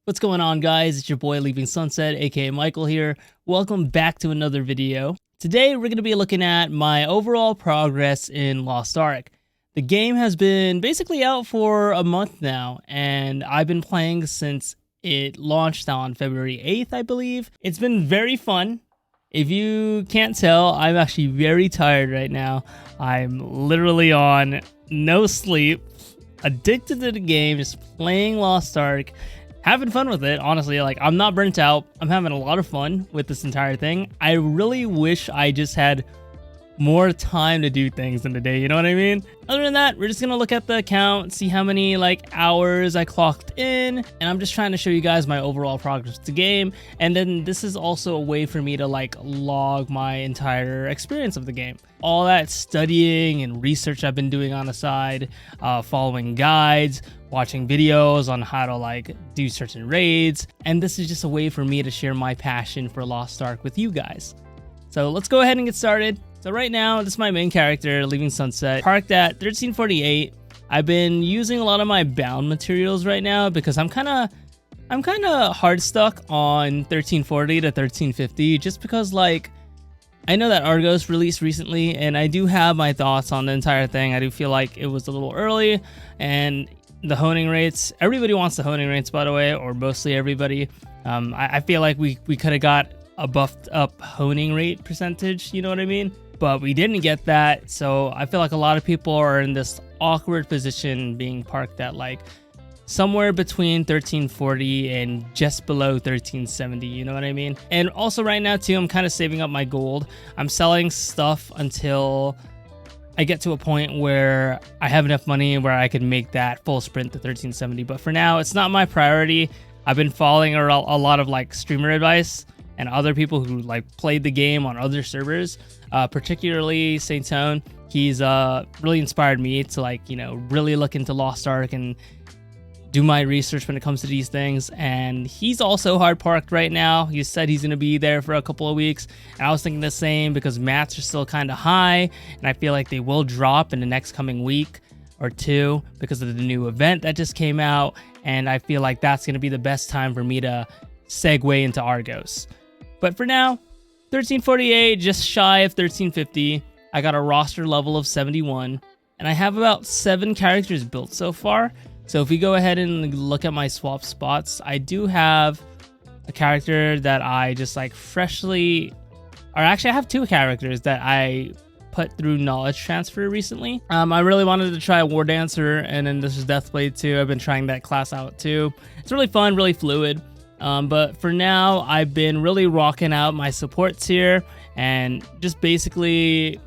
What's going on, guys? It's your boy Leaving Sunset, aka Michael here. Welcome back to another video. Today we're going to be looking at my overall progress in Lost Ark. The game has been basically out for a month now, and I've been playing since it launched on February 8th, I believe. It's been very fun. If you can't tell, I'm actually very tired right now. I'm literally on no sleep, addicted to the game, just playing Lost Ark. Having fun with it, honestly. Like, I'm not burnt out. I'm having a lot of fun with this entire thing. I really wish I just had more time to do things in the day, you know what I mean? Other than that, we're just gonna look at the account, see how many hours I clocked in, and I'm just trying to show you guys my overall progress with the game. And then this is also a way for me to log my entire experience of the game. All that studying and research I've been doing on the side, following guides, watching videos on how to do certain raids, and this is just a way for me to share my passion for Lost Ark with you guys. So let's go ahead and get started. So right now, this is my main character, Leaving Sunset, parked at 1348. I've been using a lot of my bound materials right now because I'm kind of hard stuck on 1340 to 1350, just because I know that Argos released recently, and I do have my thoughts on the entire thing. I do feel like it was a little early, and the honing rates, everybody wants the honing rates, by the way, or mostly everybody. I feel like we could have got a buffed up honing rate percentage, you know what I mean? But we didn't get that, so I feel like a lot of people are in this awkward position being parked at somewhere between 1340 and just below 1370, you know what I mean? And also right now too, I'm kind of saving up my gold. I'm selling stuff until I get to a point where I have enough money where I can make that full sprint to 1370. But for now, it's not my priority. I've been following a lot of streamer advice and other people who played the game on other servers, particularly Saint Tone. He's really inspired me to really look into Lost Ark and do my research when it comes to these things. And he's also hard parked right now. He said he's gonna be there for a couple of weeks, and I was thinking the same because mats are still kind of high, and I feel like they will drop in the next coming week or two because of the new event that just came out, and I feel like that's gonna be the best time for me to segue into Argos. But for now, 1348, just shy of 1350. I got a roster level of 71, and I have about 7 characters built so far. So if we go ahead and look at my swap spots, I do have a character that I just freshly, or actually I have 2 characters that I put through knowledge transfer recently. I really wanted to try War Dancer, and then this is Deathblade too. I've been trying that class out too. It's really fun, really fluid. But for now, I've been really rocking out my supports here and just basically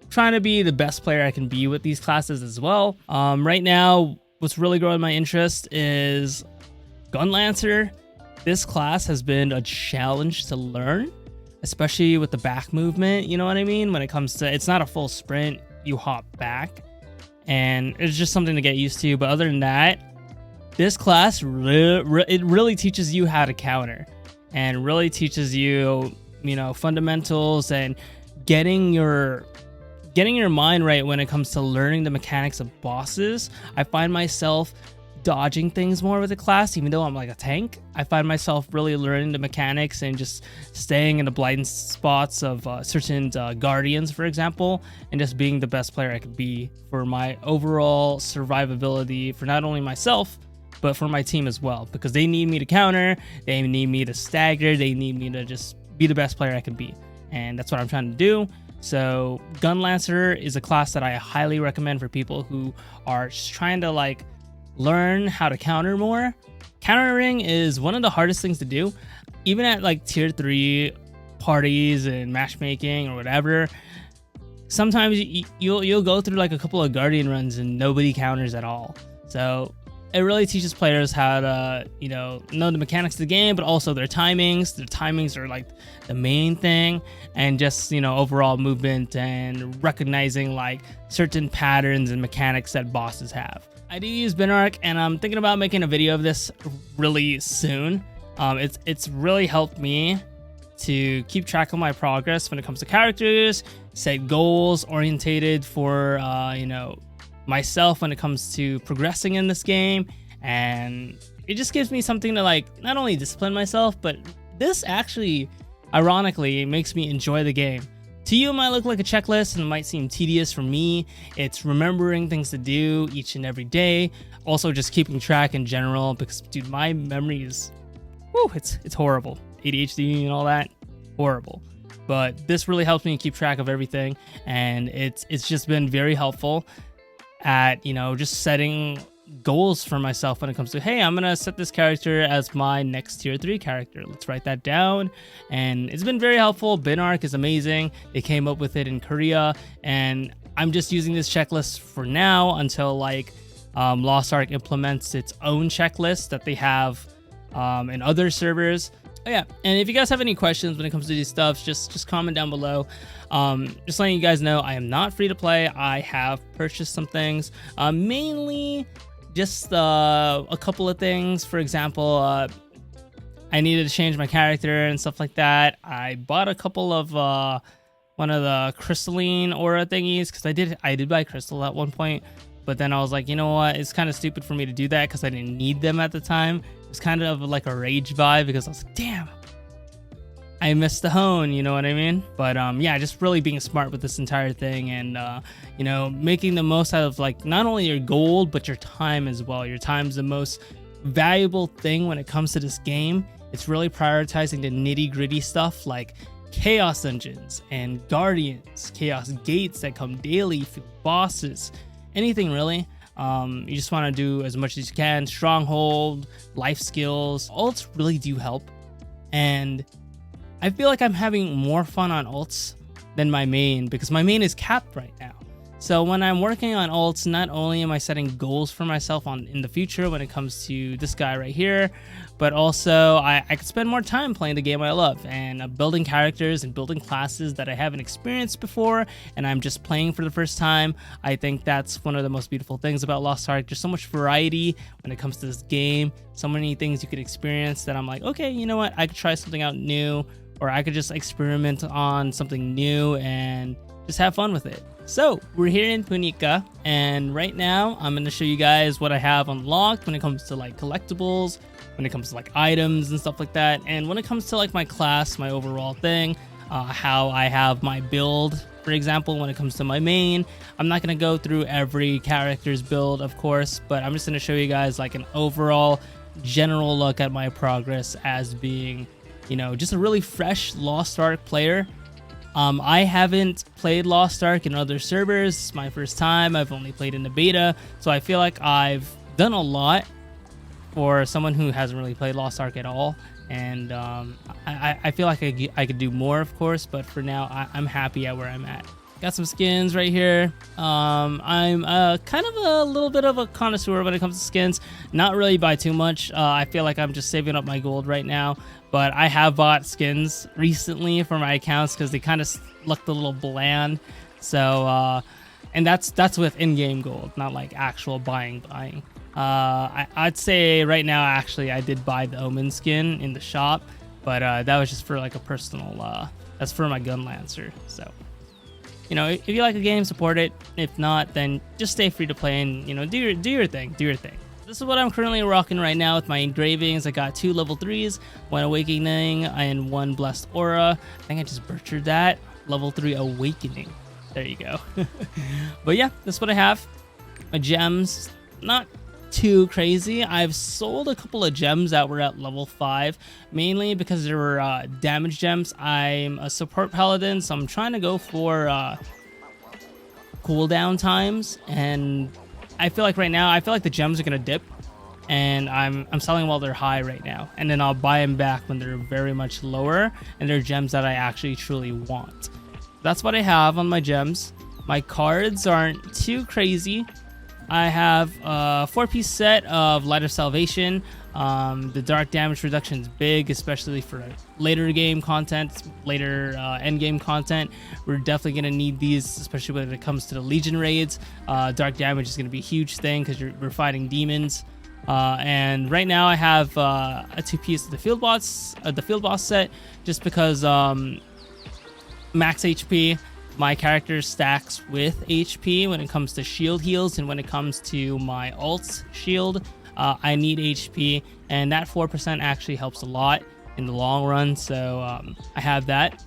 trying to be the best player I can be with these classes as well. Right now, what's really growing my interest is Gun Lancer. This class has been a challenge to learn, especially with the back movement, you know what I mean? When it comes to, it's not a full sprint, you hop back, and it's just something to get used to. But other than that, this class, it really teaches you how to counter, and really teaches you, fundamentals and getting your mind right when it comes to learning the mechanics of bosses. I find myself dodging things more with the class, even though I'm a tank. I find myself really learning the mechanics and just staying in the blind spots of certain guardians, for example, and just being the best player I could be for my overall survivability for not only myself, but for my team as well, because they need me to counter, they need me to stagger, they need me to just be the best player I can be, and that's what I'm trying to do. So Gun Lancer is a class that I highly recommend for people who are just trying to learn how to counter more. Countering is one of the hardest things to do, even at tier 3 parties and matchmaking or whatever. Sometimes you'll go through a couple of guardian runs and nobody counters at all. So it really teaches players how to, know the mechanics of the game, but also their timings. Their timings are the main thing, and just, overall movement and recognizing certain patterns and mechanics that bosses have. I do use Binark, and I'm thinking about making a video of this really soon. It's really helped me to keep track of my progress when it comes to characters, set goals orientated for, myself when it comes to progressing in this game, and it just gives me something to like not only discipline myself, but this actually ironically makes me enjoy the game. To you, it might look like a checklist and it might seem tedious. For me, it's remembering things to do each and every day. Also just keeping track in general, because dude, my memory is, whew, it's horrible. ADHD and all that, horrible. But this really helps me keep track of everything, and it's just been very helpful at, you know, just setting goals for myself when it comes to, hey, I'm gonna set this character as my next tier 3 character. Let's write that down. And it's been very helpful. Bin Ark is amazing. They came up with it in Korea, and I'm just using this checklist for now until like Lost Ark implements its own checklist that they have in other servers. Oh yeah, and if you guys have any questions when it comes to these stuff, just comment down below. Just letting you guys know, I am not free to play. I have purchased some things, mainly just a couple of things. For example, I needed to change my character and stuff like that. I bought a couple of one of the crystalline aura thingies, because I did buy crystal at one point, but then I was like, you know what, it's kind of stupid for me to do that because I didn't need them at the time. It was kind of like a rage vibe, because I was like, damn, I missed the hone, you know what I mean? But yeah, just really being smart with this entire thing, and you know, making the most out of like not only your gold but your time as well. Your time's the most valuable thing when it comes to this game. It's really prioritizing the nitty-gritty stuff like chaos dungeons and guardians, chaos gates that come daily, bosses, anything really. You just want to do as much as you can. Stronghold, life skills, ults really do help, and I feel like I'm having more fun on ults than my main, because my main is capped right now. So when I'm working on ults, not only am I setting goals for myself in the future when it comes to this guy right here, but also I could spend more time playing the game I love and building characters and building classes that I haven't experienced before, and I'm just playing for the first time. I think that's one of the most beautiful things about Lost Ark. There's so much variety when it comes to this game, so many things you could experience that I'm like, okay, you know what, I could try something out new, or I could just experiment on something new and just have fun with it. So we're here in Punika, and right now I'm going to show you guys what I have unlocked when it comes to like collectibles, when it comes to like items and stuff like that, and when it comes to like my class, my overall thing, how I have my build. For example, when it comes to my main, I'm not going to go through every character's build, of course, but I'm just going to show you guys like an overall general look at my progress as being, you know, just a really fresh Lost Ark player. I haven't played Lost Ark in other servers. It's my first time. I've only played in the beta, so I feel like I've done a lot for someone who hasn't really played Lost Ark at all. And I feel like I could do more, of course, but for now, I'm happy at where I'm at. Got some skins right here. I'm kind of a little bit of a connoisseur when it comes to skins. Not really by too much. I feel like I'm just saving up my gold right now. But I have bought skins recently for my accounts because they kind of looked a little bland. So, and that's with in-game gold, not like actual buying. I'd say right now, actually, I did buy the Omen skin in the shop, but that was just for like a personal. That's for my gun lancer. So, you know, if you like a game, support it. If not, then just stay free to play and, you know, do your thing. This is what I'm currently rocking right now with my engravings. I got 2 level 3s, 1 Awakening, and 1 Blessed Aura. I think I just butchered that. Level 3 Awakening. There you go. But yeah, that's what I have. My gems, not too crazy. I've sold a couple of gems that were at level 5, mainly because they were damage gems. I'm a support paladin, so I'm trying to go for cooldown times, and I feel like right now, I feel like the gems are gonna dip, and I'm selling while they're high right now, and then I'll buy them back when they're very much lower, and they're gems that I actually truly want. That's what I have on my gems. My cards aren't too crazy. I have a 4-piece set of Light of Salvation. The dark damage reduction is big, especially for later game content, later end game content. We're definitely going to need these, especially when it comes to the Legion raids. Dark damage is going to be a huge thing because we're fighting demons. And right now I have a 2-piece of the field boss set, just because max HP. My character stacks with HP when it comes to shield heals, and when it comes to my ult's shield, I need HP, and that 4% actually helps a lot in the long run. So I have that.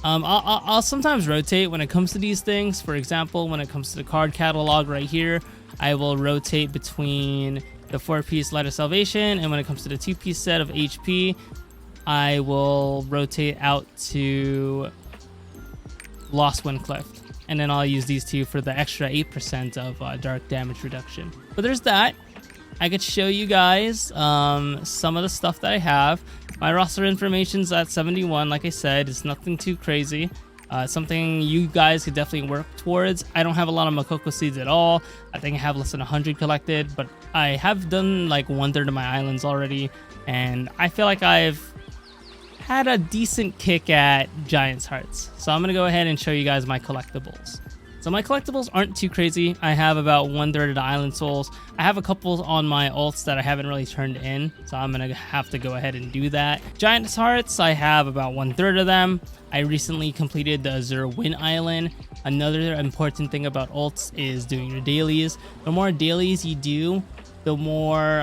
I'll sometimes rotate when it comes to these things. For example, when it comes to the card catalog right here, I will rotate between the 4-piece Light of Salvation, and when it comes to the 2-piece set of HP, I will rotate out to Lost Windcliff, and then I'll use these two for the extra 8% of dark damage reduction. But there's that. I could show you guys some of the stuff that I have. My roster information's at 71. Like I said, it's nothing too crazy. Something you guys could definitely work towards. I don't have a lot of Makoko seeds at all. I think I have less than 100 collected, but I have done like 1/3 of my islands already, and I feel like I've had a decent kick at Giant's Hearts. So I'm gonna go ahead and show you guys my collectibles. So my collectibles aren't too crazy. I have about 1/3 of the island souls. I have a couple on my alts that I haven't really turned in, so I'm gonna have to go ahead and do that. Giant's Hearts, I have about 1/3 of them. I recently completed the Azure Win Island. Another important thing about alts is doing your dailies. The more dailies you do, the more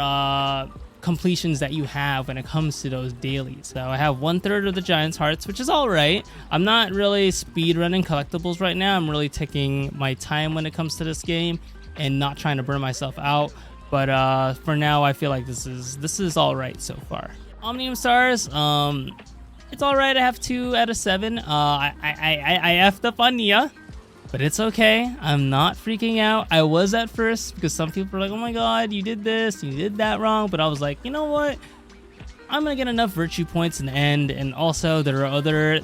completions that you have when it comes to those dailies. So I have 1/3 of the Giant's Hearts, which is all right. I'm not really speed running collectibles right now. I'm really taking my time when it comes to this game and not trying to burn myself out. But for now, I feel like this is all right so far. Omnium Stars, it's all right. I have 2 out of 7. I effed up on Nia, but it's okay. I'm not freaking out. I was at first, because some people were like, oh my god, you did this, you did that wrong. But I was like, you know what? I'm gonna get enough virtue points in the end. And also there are other,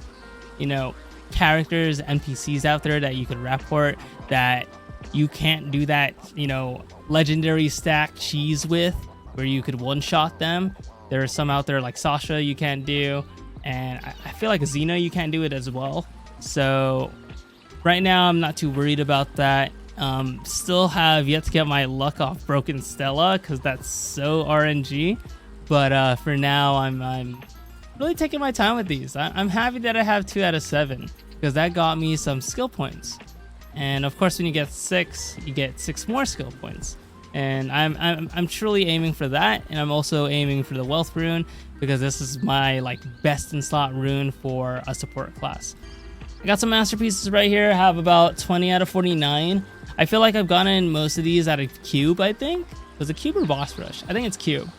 characters, NPCs out there that you could rapport that you can't do that, legendary stack cheese with, where you could one-shot them. There are some out there like Sasha you can't do. And I feel like Xena you can't do it as well. So right now, I'm not too worried about that. Still have yet to get my luck off Broken Stella, because that's so RNG. But for now, I'm really taking my time with these. I'm happy that I have 2 out of 7, because that got me some skill points. And of course, when you get 6, you get 6 more skill points. And I'm truly aiming for that. And I'm also aiming for the Wealth Rune, because this is my best in slot rune for a support class. I got some masterpieces right here. I have about 20 out of 49. I feel like I've gotten most of these out of Cube, I think. Was it Cube or Boss Rush? I think it's Cube.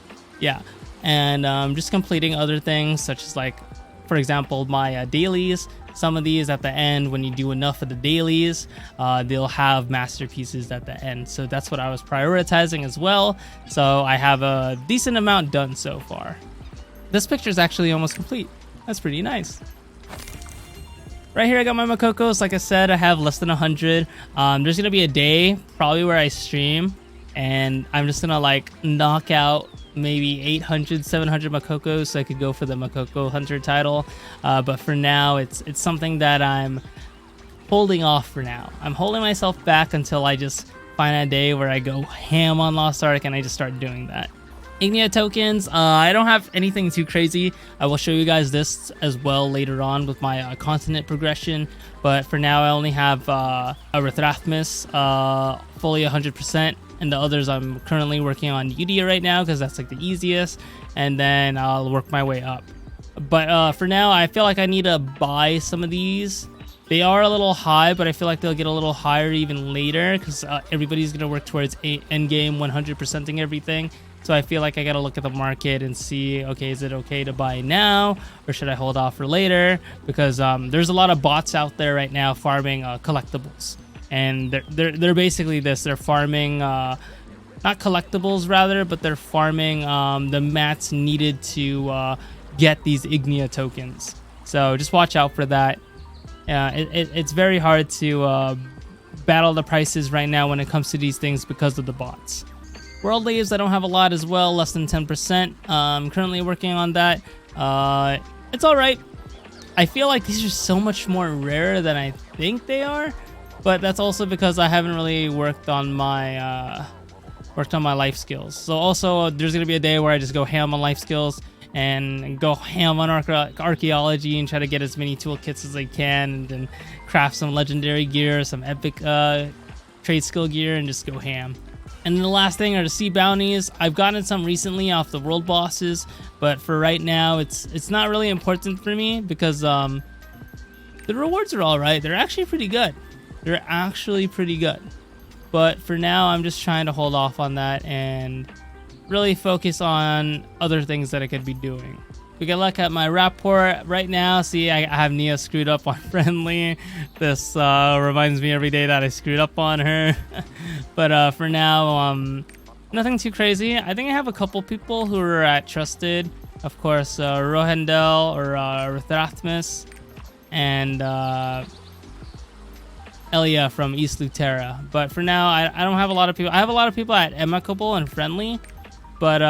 Yeah. And just completing other things, such as for example, my dailies. Some of these at the end, when you do enough of the dailies, they'll have masterpieces at the end. So that's what I was prioritizing as well. So I have a decent amount done so far. This picture is actually almost complete. That's pretty nice. Right here, I got my Makokos. Like I said, I have less than 100. There's going to be a day probably where I stream, and I'm just going to knock out maybe 800, 700 Makokos so I could go for the Makoko Hunter title. But for now, it's something that I'm holding off for now. I'm holding myself back until I just find a day where I go ham on Lost Ark and I just start doing that. Ignia tokens, I don't have anything too crazy. I will show you guys this as well later on with my continent progression. But for now, I only have a Rithrathmus fully 100%. And the others I'm currently working on Udia right now, because that's the easiest. And then I'll work my way up. But for now, I feel like I need to buy some of these. They are a little high, but I feel like they'll get a little higher even later, because everybody's going to work towards endgame 100%ing everything. So I feel like I got to look at the market and see, okay, is it okay to buy now, or should I hold off for later? Because there's a lot of bots out there right now farming collectibles. And they're basically this. They're farming, not collectibles rather, but they're farming the mats needed to get these Ignia tokens. So just watch out for that. It's very hard to battle the prices right now when it comes to these things because of the bots. World leaves, I don't have a lot as well, less than 10%. I'm currently working on that. It's all right. I feel like these are so much more rare than I think they are, but that's also because I haven't really worked on my life skills. So also, there's gonna be a day where I just go ham on life skills and go ham on archaeology and try to get as many toolkits as I can, and then craft some legendary gear, some epic trade skill gear, and just go ham. And then the last thing are the sea bounties. I've gotten some recently off the world bosses, but for right now, it's not really important for me because the rewards are all right. They're actually pretty good. They're actually pretty good. But for now, I'm just trying to hold off on that and really focus on other things that I could be doing. We can look at my rapport right now. See, I have Nia screwed up on friendly. This reminds me every day that I screwed up on her. But for now, nothing too crazy. I think I have a couple people who are at trusted. Of course, Rohendel or Rithrathmus and Elia from East Lutera. But for now, I don't have a lot of people. I have a lot of people at amicable and friendly. But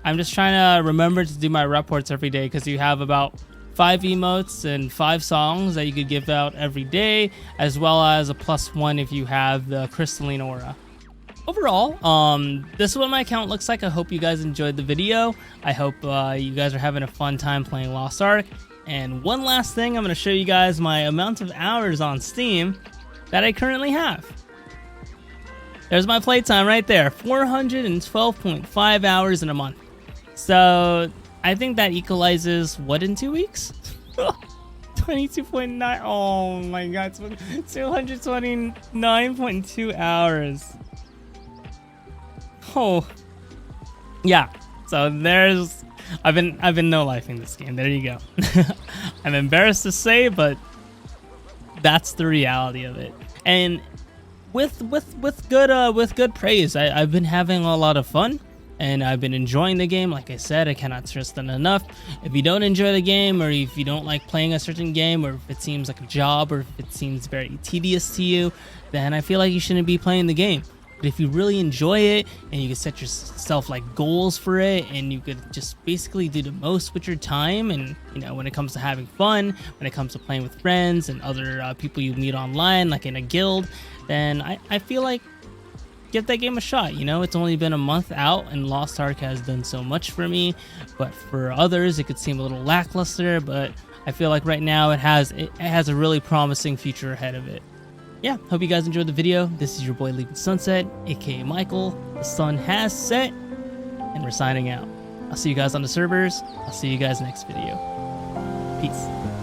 I'm just trying to remember to do my reports every day because you have about 5 emotes and 5 songs that you could give out every day, as well as a +1 if you have the crystalline aura. Overall, this is what my account looks like. I hope you guys enjoyed the video. I hope you guys are having a fun time playing Lost Ark. And one last thing, I'm going to show you guys my amount of hours on Steam that I currently have. There's my playtime right there, 412.5 hours in a month. So I think that equalizes what in 2 weeks? 22.9. Oh my god, 229.2 hours. Oh yeah. So there's I've been no-lifing this game. There you go. I'm embarrassed to say, but that's the reality of it. And with good praise, I've been having a lot of fun. And I've been enjoying the game. Like I said, I cannot stress that enough. If you don't enjoy the game, or if you don't like playing a certain game, or if it seems like a job, or if it seems very tedious to you, then I feel like you shouldn't be playing the game. But if you really enjoy it, and you can set yourself like goals for it, and you could just basically do the most with your time, and you know, when it comes to having fun, when it comes to playing with friends and other people you meet online, like in a guild, then I feel like give that game a shot. You know, it's only been a month out and Lost Ark has done so much for me, but for others it could seem a little lackluster, but I feel like right now it has a really promising future ahead of it. Yeah, hope you guys enjoyed the video. This is your boy Leaving Sunset, aka Michael. The sun has set and we're signing out. I'll see you guys on the servers. I'll see you guys next video. Peace.